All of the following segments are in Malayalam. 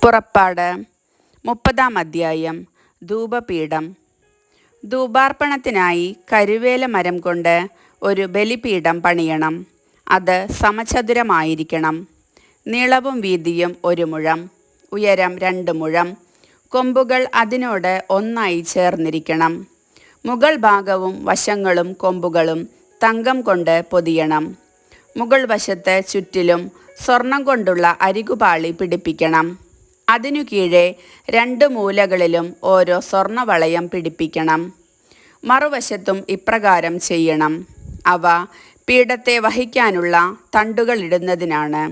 പുറപ്പാട് 30-ാം അധ്യായം. ധൂപപീഠം. ധൂപാർപ്പണത്തിനായി കരുവേല മരം കൊണ്ട് ഒരു ബലിപീഠം പണിയണം. അത് സമചതുരമായിരിക്കണം. നീളവും വീതിയും 1 മുഴം, ഉയരം 2 മുഴം. കൊമ്പുകൾ അതിനോട് ഒന്നായി ചേർന്നിരിക്കണം. മുകൾ ഭാഗവും വശങ്ങളും കൊമ്പുകളും തങ്കം കൊണ്ട് പൊതിയണം. മുകൾ വശത്ത് ചുറ്റിലും സ്വർണം കൊണ്ടുള്ള അരികുപാളി പിടിപ്പിക്കണം. അതിനു കീഴെ 2 മൂലകളിലും ഓരോ സ്വർണവളയം പിടിപ്പിക്കണം. മറുവശത്തും ഇപ്രകാരം ചെയ്യണം. അവ പീഠത്തെ വഹിക്കാനുള്ള തണ്ടുകൾ ഇടുന്നതിനാണ്.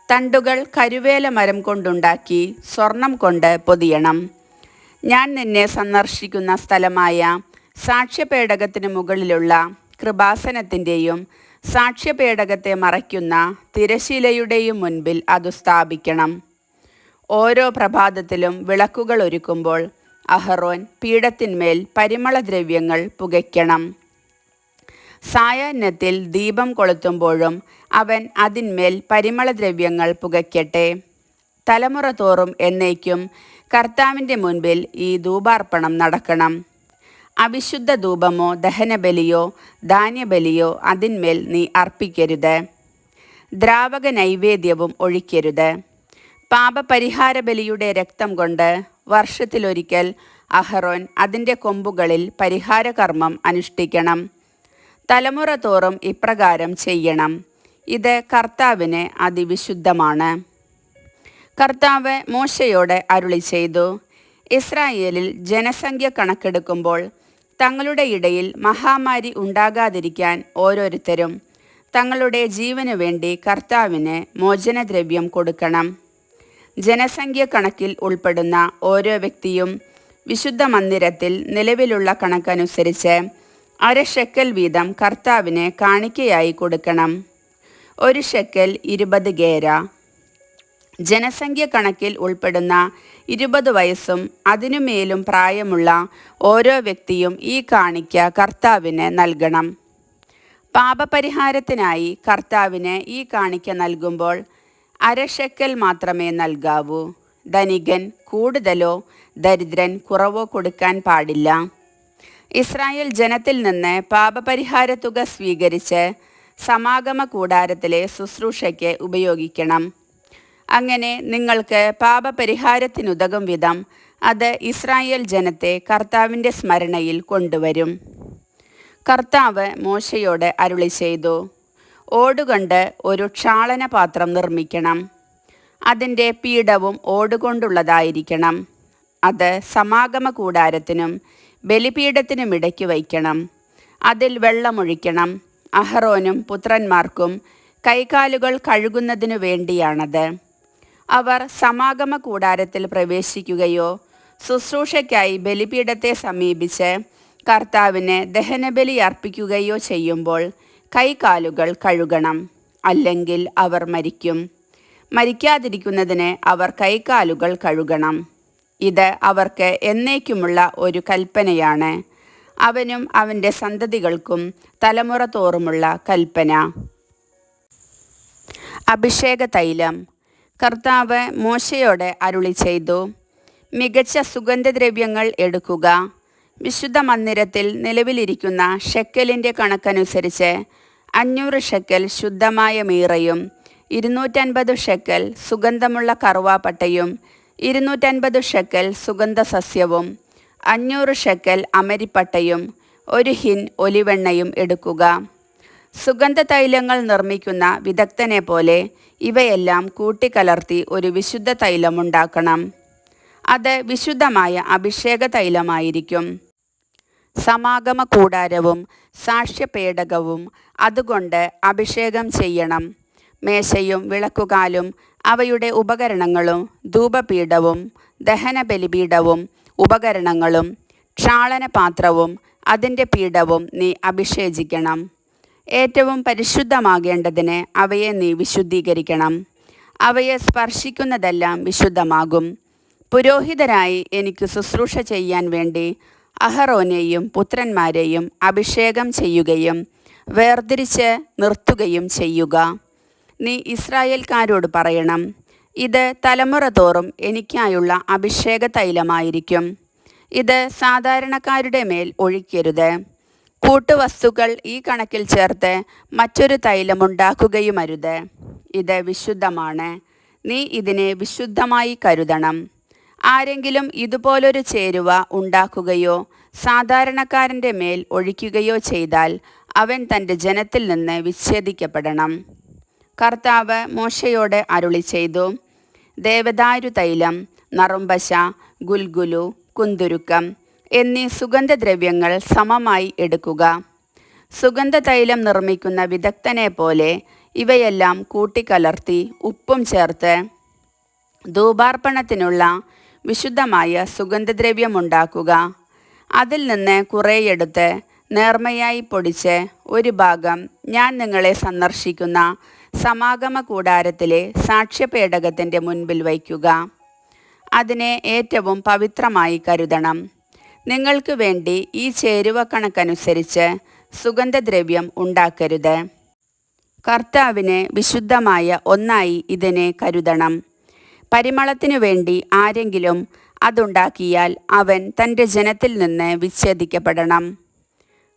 തണ്ടുകൾ കരുവേല മരം കൊണ്ടുണ്ടാക്കി സ്വർണം കൊണ്ട് പൊതിയണം. ഞാൻ നിന്നെ സന്ദർശിക്കുന്ന സ്ഥലമായ സാക്ഷ്യപേടകത്തിന് മുകളിലുള്ള കൃപാസനത്തിൻ്റെയും സാക്ഷ്യപേടകത്തെ മറയ്ക്കുന്ന തിരശീലയുടെയും മുൻപിൽ അത് സ്ഥാപിക്കണം. ഓരോ പ്രഭാതത്തിലും വിളക്കുകൾ ഒരുക്കുമ്പോൾ അഹറോൻ പീഠത്തിന്മേൽ പരിമളദ്രവ്യങ്ങൾ പുകയ്ക്കണം. സായാഹ്നത്തിൽ ദീപം കൊളുത്തുമ്പോഴും അവൻ അതിന്മേൽ പരിമളദ്രവ്യങ്ങൾ പുകയ്ക്കട്ടെ. തലമുറ തോറും എന്നേക്കും കർത്താവിൻ്റെ മുൻപിൽ ഈ ധൂപാർപ്പണം നടക്കണം. അവിശുദ്ധ ധൂപമോ ദഹനബലിയോ ധാന്യബലിയോ അതിന്മേൽ നീ അർപ്പിക്കരുത്. ദ്രാവക നൈവേദ്യവും ഒഴിക്കരുത്. പാപപരിഹാര ബലിയുടെ രക്തം കൊണ്ട് വർഷത്തിലൊരിക്കൽ അഹറോൻ അതിൻ്റെ കൊമ്പുകളിൽ പരിഹാരകർമ്മം അനുഷ്ഠിക്കണം. തലമുറ തോറും ഇപ്രകാരം ചെയ്യണം. ഇത് കർത്താവിന് അതിവിശുദ്ധമാണ്. കർത്താവ് മോശയോട് അരുളി ചെയ്തു, ഇസ്രായേലിൽ ജനസംഖ്യ കണക്കെടുക്കുമ്പോൾ തങ്ങളുടെ ഇടയിൽ മഹാമാരി ഉണ്ടാകാതിരിക്കാൻ ഓരോരുത്തരും തങ്ങളുടെ ജീവനു വേണ്ടി കർത്താവിന് മോചനദ്രവ്യം കൊടുക്കണം. ജനസംഖ്യ കണക്കിൽ ഉൾപ്പെടുന്ന ഓരോ വ്യക്തിയും വിശുദ്ധ മന്ദിരത്തിൽ നിലവിലുള്ള കണക്കനുസരിച്ച് 1/2 ഷെക്കൽ വീതം കർത്താവിന് കാണിക്കയായി കൊടുക്കണം. 1 ഷെക്കൽ 20 ഗേര. ജനസംഖ്യ കണക്കിൽ ഉൾപ്പെടുന്ന 20 വയസ്സും അതിനുമേലും പ്രായമുള്ള ഓരോ വ്യക്തിയും ഈ കാണിക്ക കർത്താവിന് നൽകണം. പാപപരിഹാരത്തിനായി കർത്താവിന് ഈ കാണിക്ക നൽകുമ്പോൾ 1/2 ഷെക്കൽ മാത്രമേ നൽകാവൂ. ധനികൻ കൂടുതലോ ദരിദ്രൻ കുറവോ കൊടുക്കാൻ പാടില്ല. ഇസ്രായേൽ ജനത്തിൽ നിന്ന് പാപപരിഹാര തുക സ്വീകരിച്ച് സമാഗമ കൂടാരത്തിലെ ശുശ്രൂഷയ്ക്ക് ഉപയോഗിക്കണം. അങ്ങനെ നിങ്ങൾക്ക് പാപപരിഹാരത്തിനുതകും വിധം അത് ഇസ്രായേൽ ജനത്തെ കർത്താവിൻ്റെ സ്മരണയിൽ കൊണ്ടുവരും. കർത്താവ് മോശയോട് അരുളി ചെയ്തു, ഓടുകൊണ്ട് ഒരു ക്ഷാളന പാത്രം നിർമ്മിക്കണം. അതിൻ്റെ പീഠവും ഓടുകൊണ്ടുള്ളതായിരിക്കണം. അത് സമാഗമ കൂടാരത്തിനും ബലിപീഠത്തിനും ഇടയ്ക്ക് വയ്ക്കണം. അതിൽ വെള്ളമൊഴിക്കണം. അഹറോനും പുത്രന്മാർക്കും കൈകാലുകൾ കഴുകുന്നതിനു വേണ്ടിയാണത്. അവർ സമാഗമ കൂടാരത്തിൽ പ്രവേശിക്കുകയോ ശുശ്രൂഷയ്ക്കായി ബലിപീഠത്തെ സമീപിച്ച് കർത്താവിന് ദഹനബലി അർപ്പിക്കുകയോ ചെയ്യുമ്പോൾ കൈകാലുകൾ കഴുകണം. അല്ലെങ്കിൽ അവർ മരിക്കും. മരിക്കാതിരിക്കുന്നതിന് അവർ കൈകാലുകൾ കഴുകണം. ഇത് അവർക്ക് എന്നേക്കുമുള്ള ഒരു കൽപ്പനയാണ്. അവനും അവൻ്റെ സന്തതികൾക്കും തലമുറ തോറുമുള്ള കൽപ്പന. അഭിഷേക തൈലം. കർത്താവ് മോശയോട് അരുളി ചെയ്തു, മികച്ച സുഗന്ധദ്രവ്യങ്ങൾ എടുക്കുക. വിശുദ്ധ മന്ദിരത്തിൽ നിലവിലിരിക്കുന്ന ഷെക്കലിൻ്റെ കണക്കനുസരിച്ച് 500 ഷെക്കൽ ശുദ്ധമായ മീറയും 250 ഷെക്കൽ സുഗന്ധമുള്ള കറുവാപ്പട്ടയും 250 ഷെക്കൽ സുഗന്ധസസ്യവും 500 ഷെക്കൽ അമരിപ്പട്ടയും 1 ഹിൻ ഒലിവെണ്ണയും എടുക്കുക. സുഗന്ധതൈലങ്ങൾ നിർമ്മിക്കുന്ന വിദഗ്ധനെ പോലെ ഇവയെല്ലാം കൂട്ടിക്കലർത്തി ഒരു വിശുദ്ധ തൈലമുണ്ടാക്കണം. അത് വിശുദ്ധമായ അഭിഷേക തൈലമായിരിക്കും. സമാഗമ കൂടാരവും സാക്ഷ്യപേടകവും അതുകൊണ്ട് അഭിഷേകം ചെയ്യണം. മേശയും വിളക്കുകാലും അവയുടെ ഉപകരണങ്ങളും ധൂപപീഠവും ദഹനബലിപീഠവും ഉപകരണങ്ങളും ക്ഷാളനപാത്രവും അതിൻ്റെ പീഠവും നീ അഭിഷേചിക്കണം. ഏറ്റവും പരിശുദ്ധമാകേണ്ടതിന് അവയെ നീ വിശുദ്ധീകരിക്കണം. അവയെ സ്പർശിക്കുന്നതെല്ലാം വിശുദ്ധമാകും. പുരോഹിതരായി എനിക്ക് ശുശ്രൂഷ ചെയ്യാൻ വേണ്ടി അഹറോനെയും പുത്രന്മാരെയും അഭിഷേകം ചെയ്യുകയും വേർതിരിച്ച് നിർത്തുകയും ചെയ്യുക. നീ ഇസ്രായേൽക്കാരോട് പറയണം, ഇത് തലമുറ തോറും എനിക്കായുള്ള അഭിഷേക തൈലമായിരിക്കും. ഇത് സാധാരണക്കാരുടെ മേൽ ഒഴിക്കരുത്. കൂട്ടുവസ്തുക്കൾ ഈ കണക്കിൽ ചേർത്ത് മറ്റൊരു തൈലമുണ്ടാക്കുകയുമരുത്. ഇത് വിശുദ്ധമാണ്. നീ ഇതിനെ വിശുദ്ധമായി കരുതണം. ആരെങ്കിലും ഇതുപോലൊരു ചേരുവ ഉണ്ടാക്കുകയോ സാധാരണക്കാരൻ്റെ മേൽ ഒഴിക്കുകയോ ചെയ്താൽ അവൻ തൻ്റെ ജനത്തിൽ നിന്ന് വിച്ഛേദിക്കപ്പെടണം. കർത്താവ് മോശയോട് അരുളി ചെയ്തു, ദേവദാരു തൈലം, നറുംപശ, ഗുൽഗുലു, കുന്തുരുക്കം എന്നീ സുഗന്ധദ്രവ്യങ്ങൾ സമമായി എടുക്കുക. സുഗന്ധതൈലം നിർമ്മിക്കുന്ന വിദഗ്ധനെ പോലെ ഇവയെല്ലാം കൂട്ടിക്കലർത്തി ഉപ്പും ചേർത്ത് ധൂപാർപ്പണത്തിനുള്ള വിശുദ്ധമായ സുഗന്ധദ്രവ്യമുണ്ടാക്കുക. അതിൽ നിന്ന് കുറേയെടുത്ത് നേർമയായി പൊടിച്ച് ഒരു ഭാഗം ഞാൻ നിങ്ങളെ സന്ദർശിക്കുന്ന സമാഗമ കൂടാരത്തിലെ സാക്ഷ്യപേടകത്തിൻ്റെ മുൻപിൽ വയ്ക്കുക. അതിനെ ഏറ്റവും പവിത്രമായി കരുതണം. നിങ്ങൾക്ക് വേണ്ടി ഈ ചേരുവ കണക്കനുസരിച്ച് സുഗന്ധദ്രവ്യം ഉണ്ടാക്കരുത്. കർത്താവിന് വിശുദ്ധമായ ഒന്നായി ഇതിനെ കരുതണം. പരിമളത്തിനു വേണ്ടി ആരെങ്കിലും അതുണ്ടാക്കിയാൽ അവൻ തൻ്റെ ജനത്തിൽ നിന്ന് വിച്ഛേദിക്കപ്പെടണം.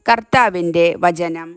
കർത്താവിൻ്റെ വചനം.